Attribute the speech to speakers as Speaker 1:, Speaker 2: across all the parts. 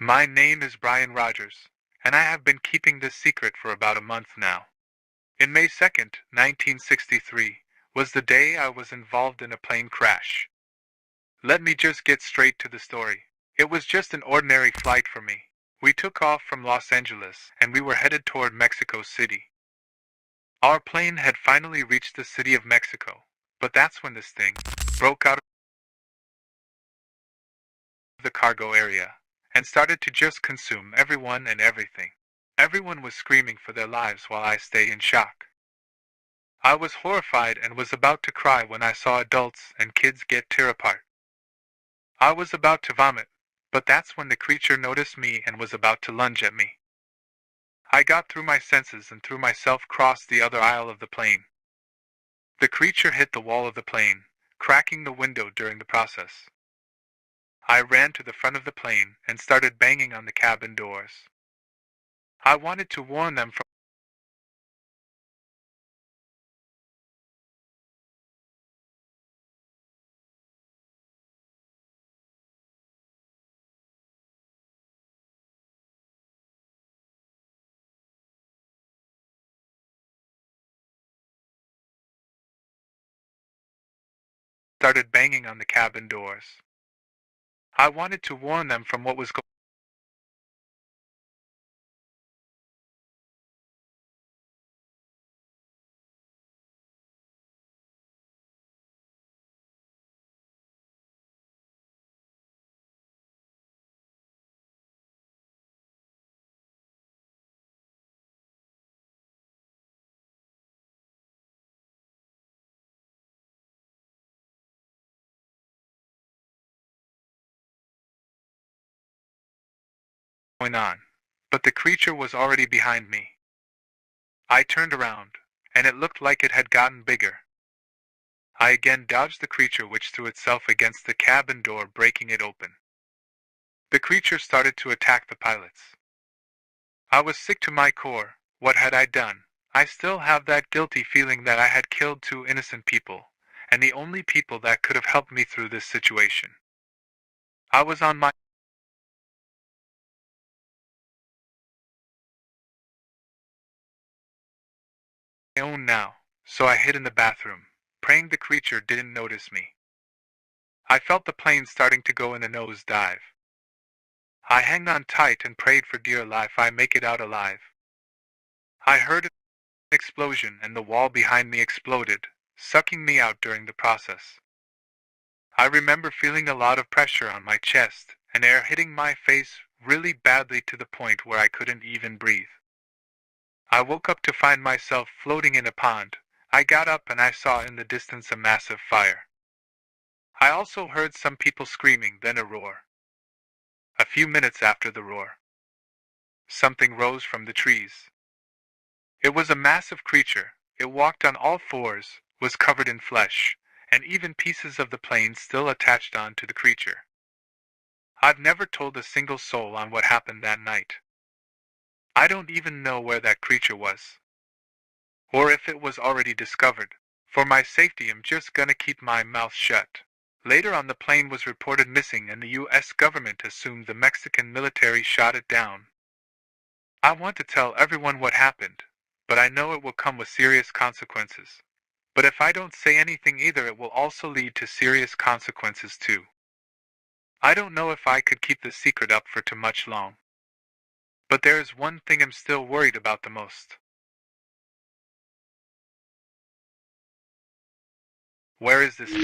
Speaker 1: My name is Brian Rogers, and I have been keeping this secret for about a month now. In May 2nd, 1963, was the day I was involved in a plane crash. Let me just get straight to the story. It was just an ordinary flight for me. We took off from Los Angeles, and we were headed toward Mexico City. Our plane had finally reached the city of Mexico, but that's when this thing broke out of the cargo area and started to just consume everyone and everything. Everyone was screaming for their lives while I stayed in shock. I was horrified and was about to cry when I saw adults and kids get tear apart. I was about to vomit, but that's when the creature noticed me and was about to lunge at me. I got through my senses and threw myself across the other aisle of the plane. The creature hit the wall of the plane, cracking the window during the process. I ran to the front of the plane and started banging on the cabin doors. I wanted to warn them from started banging on the cabin doors. I wanted to warn them from what was going on, but the creature was already behind me. I turned around, and it looked like it had gotten bigger. I again dodged the creature, which threw itself against the cabin door, breaking it open. The creature started to attack the pilots. I was sick to my core. What had I done? I still have that guilty feeling that I had killed two innocent people, and the only people that could have helped me through this situation. I was on my own now, so I hid in the bathroom, praying the creature didn't notice me. I felt the plane starting to go in a nosedive. I hung on tight and prayed for dear life I make it out alive. I heard an explosion and the wall behind me exploded, sucking me out during the process. I remember feeling a lot of pressure on my chest and air hitting my face really badly to the point where I couldn't even breathe. I woke up to find myself floating in a pond. I got up and I saw in the distance a massive fire. I also heard some people screaming, then a roar. A few minutes after the roar, something rose from the trees. It was a massive creature. It walked on all fours, was covered in flesh, and even pieces of the plane still attached on to the creature. I've never told a single soul on what happened that night. I don't even know where that creature was, or if it was already discovered. For my safety, I'm just gonna keep my mouth shut. Later on, the plane was reported missing and the US government assumed the Mexican military shot it down. I want to tell everyone what happened, but I know it will come with serious consequences. But if I don't say anything either, it will also lead to serious consequences too. I don't know if I could keep this secret up for too much long. But there is one thing I'm still worried about the most. Where is this thing?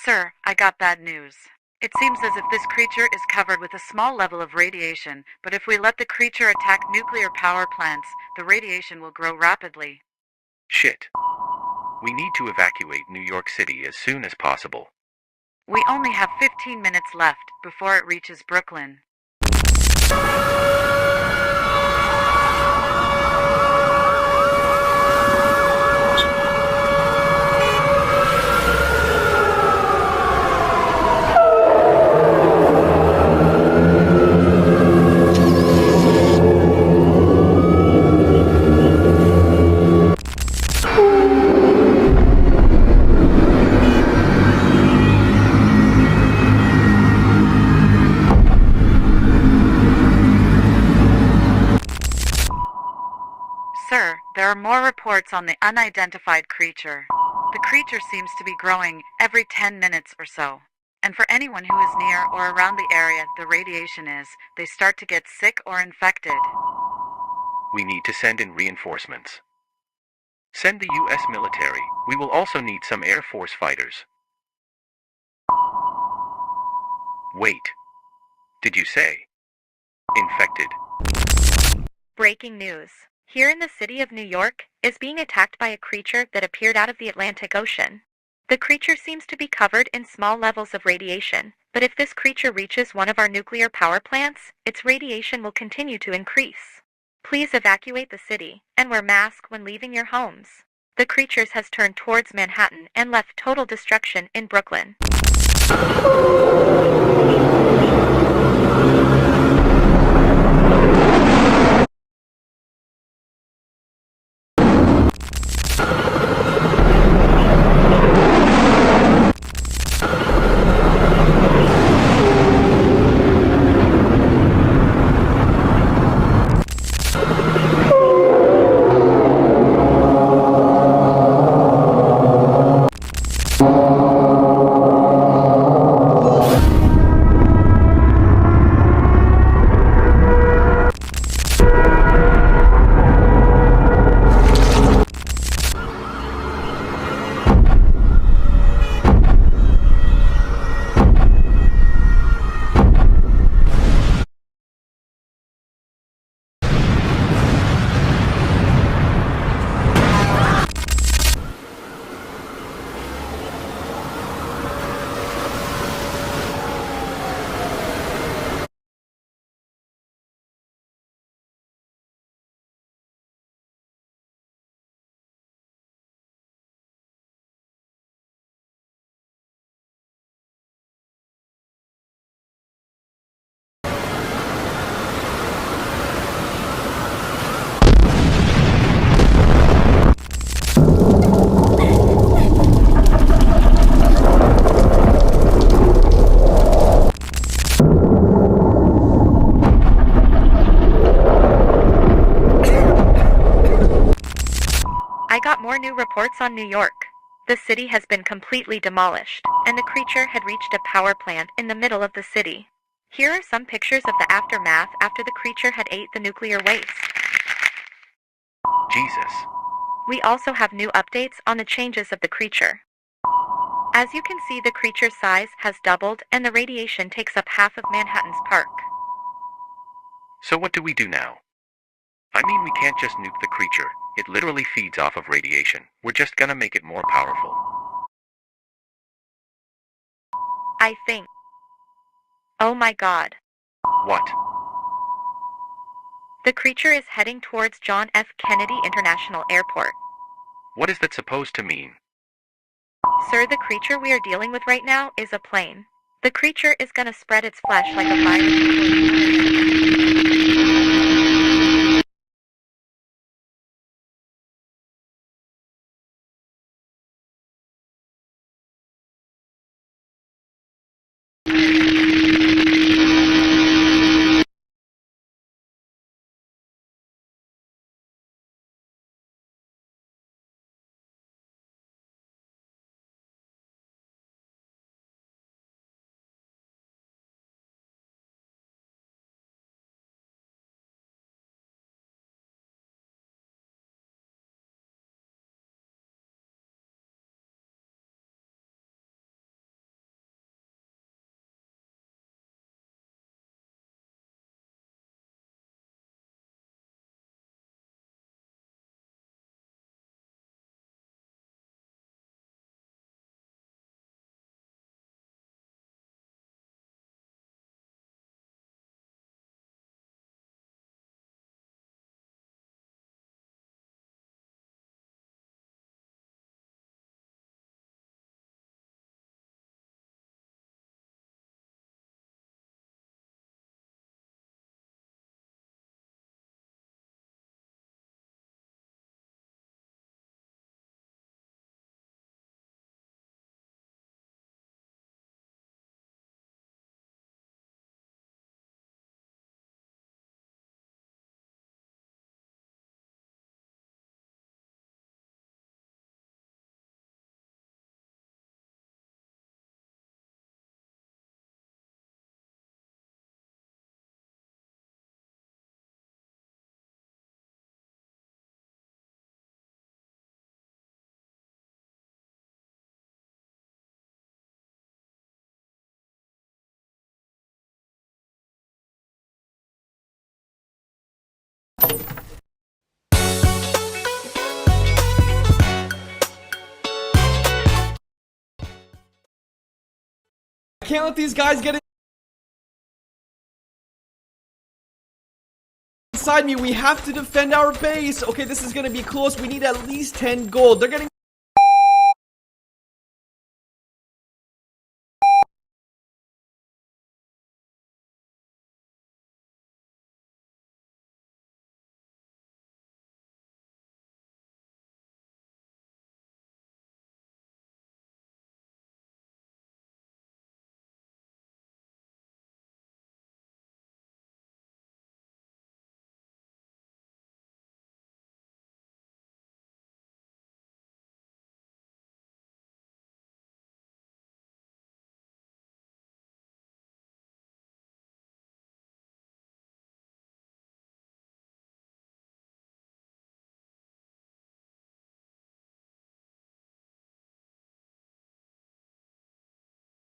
Speaker 2: Sir, I got bad news. It seems as if this creature is covered with a small level of radiation, but if we let the creature attack nuclear power plants, the radiation will grow rapidly.
Speaker 3: Shit. We need to evacuate New York City as soon as possible.
Speaker 2: We only have 15 minutes left before it reaches Brooklyn. Sir, there are more reports on the unidentified creature. The creature seems to be growing every 10 minutes or so. And for anyone who is near or around the area the radiation is, they start to get sick or infected.
Speaker 3: We need to send in reinforcements. Send the US military. We will also need some Air Force fighters. Wait. Did you say infected?
Speaker 4: Breaking news. Here in the city of New York is being attacked by a creature that appeared out of the Atlantic Ocean. The creature seems to be covered in small levels of radiation, but if this creature reaches one of our nuclear power plants, its radiation will continue to increase. Please evacuate the city and wear masks when leaving your homes. The creature has turned towards Manhattan and left total destruction in Brooklyn. I got more new reports on New York. The city has been completely demolished, and the creature had reached a power plant in the middle of the city. Here are some pictures of the aftermath after the creature had ate the nuclear waste.
Speaker 3: Jesus.
Speaker 4: We also have new updates on the changes of the creature. As you can see, the creature's size has doubled and the radiation takes up half of Manhattan's park.
Speaker 3: So what do we do now? I mean, we can't just nuke the creature. It literally feeds off of radiation. We're just gonna make it more powerful.
Speaker 4: I think. Oh my god.
Speaker 3: What?
Speaker 4: The creature is heading towards John F. Kennedy International Airport.
Speaker 3: What is that supposed to mean?
Speaker 4: Sir, the creature we are dealing with right now is a plane. The creature is gonna spread its flesh like a virus.
Speaker 5: can't let these guys get inside me. We have to defend our base. Okay, this is gonna be close. We need at least 10 gold. They're getting